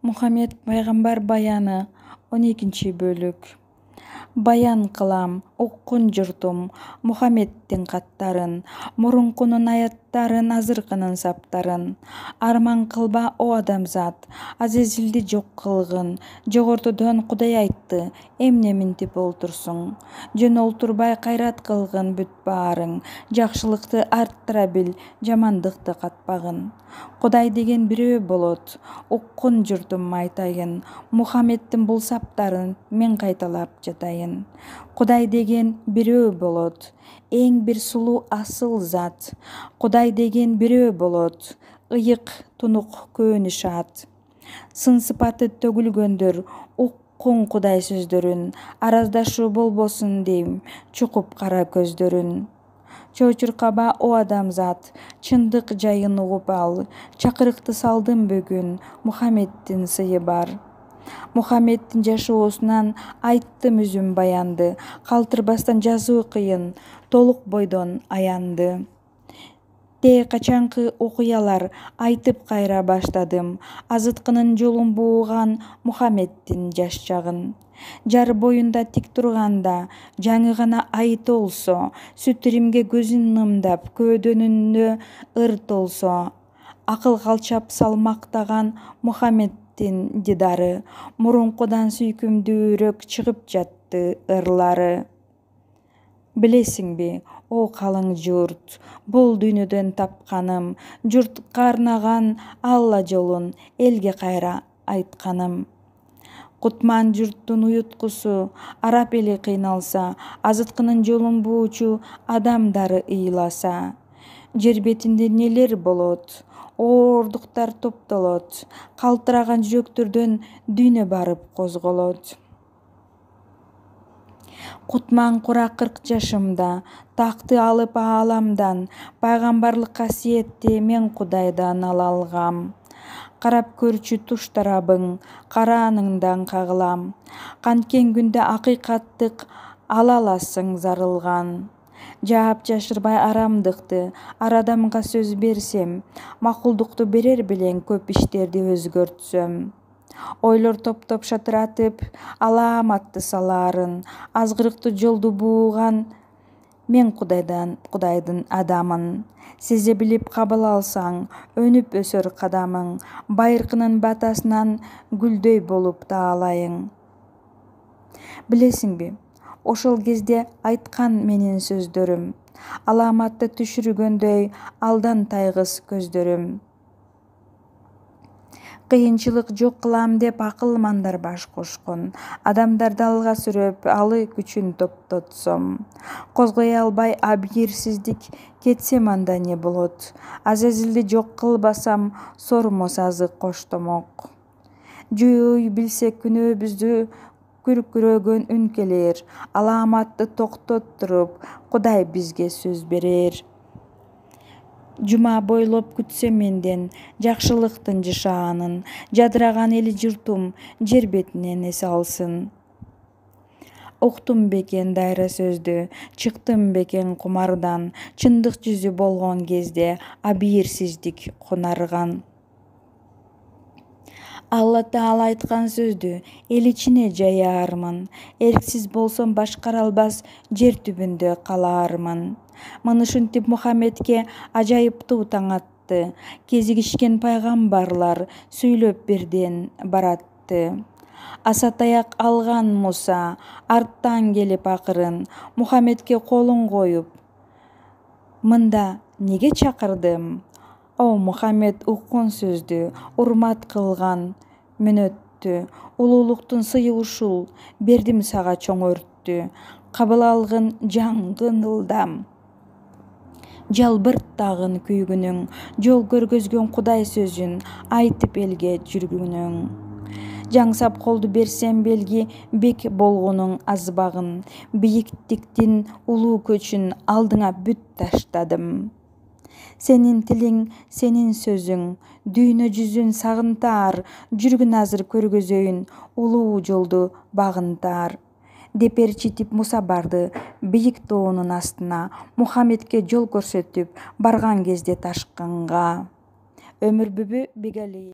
Мухаммед пайгамбар баяны 12-бөлүк. Баян кылам уккун журтум Мухаммедтин каттарын, мурункунун аяттарын, азыркынын саптарын. Арман кылба о адамзат, Азазилди жок кылгын. Жогортодон Кудай айтты, эмне минтип олтурсуң? Жөн олтурбай кайрат кылгын бүт баарың. Жакшылыкты арттыра бил, жамандыкты катпагын. Кудай деген бирөө болот, уккун журтум айтайын. Мухаммедтин бул саптарын мен кайталап жатайын. Кудай деген бирөө болот, эң бир сулуу асыл зат. Кудай деген бирөө болот, ыйык, тунук, көнүшат. Сын сыпаты төгүлгөндөр уккун Кудай сөздөрүн. Араздашуу болбосун дейм, чукуп кара көздөрүн. Чочуркаба о адамзат, чындык жайын угуп ал. Чакырыкты салдым бүгүн, Мухаммедтин сыйы бар. Мухаммедтин жашоосунан айттым үзүм баянды. Калтырбастан жазуу кыйын, толук бойдон аянды. Качанкы окуялар айтып кайра баштадым. Азыткынын жолун бууган Мухаммедтин жаш чагын. Жар боюнда тик турганда, жаңы гана ай толсо, сүт иримге көзүн нымдап, көөдөнүндө ыр толсо. Акыл калчап салмактаган Мухаммедтин дидары, мурункудан сүйкүмдүүрөөк чыгып жатты ырлары. Билесиңби, о калың журт, бул дүйнөдөн тапканым, журтка арнаган Алла жолун элге кайра айтканым. Кутман журттун уюткусу, араб эли кыйналса, азыткынын жолун буучу адамдары ыйласа. Жер бетинде нелер болот, оордуктар топтолот, калтыраган жүрөктөрдөн дүйнө барып козголот. Кутман кура 40 жашымда, такты алып ааламдан, пайгамбарлык касиетти мен Кудайдан ала алгам. Карап көрчү туш тарабың, карааныңдан кагылам. Канткен күндө акыйкаттык ала аласың зарылган. Жаап жашырбай арамдыкты, ар адамга сөз берсем, макулдукту берер белең көп иштерди өзгөртсөм. Ойлор топтоп шатыратып, алааматты салаарын, азгырыктуу жолду бууган мен Кудайдын адамын. Сезе билип кабыл алсаң, өнүп өсөр кадамың, байыркынын батасынан гүлдөй болуп таалайың. Билесиңби, ошол кезде айткан менин сөздөрүм, алааматты түшүргөндөй алдан тайгыс көздөрүм. Кыйынчылык жок кылам деп акылмандар баш кошкон. Адамдарды алга сүрөп, алы күчүн топтотсом. Козгой албай абийирсиздик кетсем анда не болот? Азазилди жок кылбасам, сормос азык коштомок. Жүй билсек күнөөбүздү күркүрөгөн үн келер. Алааматты токтоттуруп, Кудай бизге сөз берер. Жума бойлоп күтсем менден жакшылыктын жышаанын, жадыраган эли журтум жер бетинен эс алсын. Уктум бекен дайра сөздү, чыктым бекен кумардан, чындык жүзү болгон кезде абийирсиздик кунарган. Алла Таала айткан сөздү эл ичине жаярмын. Эрксиз болсом башкара албас жер түбүндө калаармын. Мына ушинтип Мухаммедке ажайыптуу таң атты. Кезигишкен пайгамбарлар сүйлөп бирден баратты. Аса таяк алган Муса арттан келип акырын Мухаммедке колун коюп, мында неге чакырдым? О Мухаммед уккун сөздү, урмат кылган мөнөттү. Улуулуктун сыйы ушул, бердим сага чоң өрттү. Кабыл алгын жаңгын ылдам. Жалбырттагын күйгүнүң, жол көргөзгөн Кудай сөзүн айтып элге жүргүнүң. Жаңсап колду берсем белги, бек болгонуң азбагын, бийиктиктин улуу көчүн алдыңа бүт таштадым. Сенин тилиң, сенин сөзүң, дүйнө жүзүн сагынтаар, жүргүн азыр көргөзөйүн, улуу жолду багынтаар. Деп ээрчитип Муса барды бийик тоонун астына, Мухаммедке жол көрсөтүп барган кезде Ташкынга. Өмүр бүбү Бегалиев.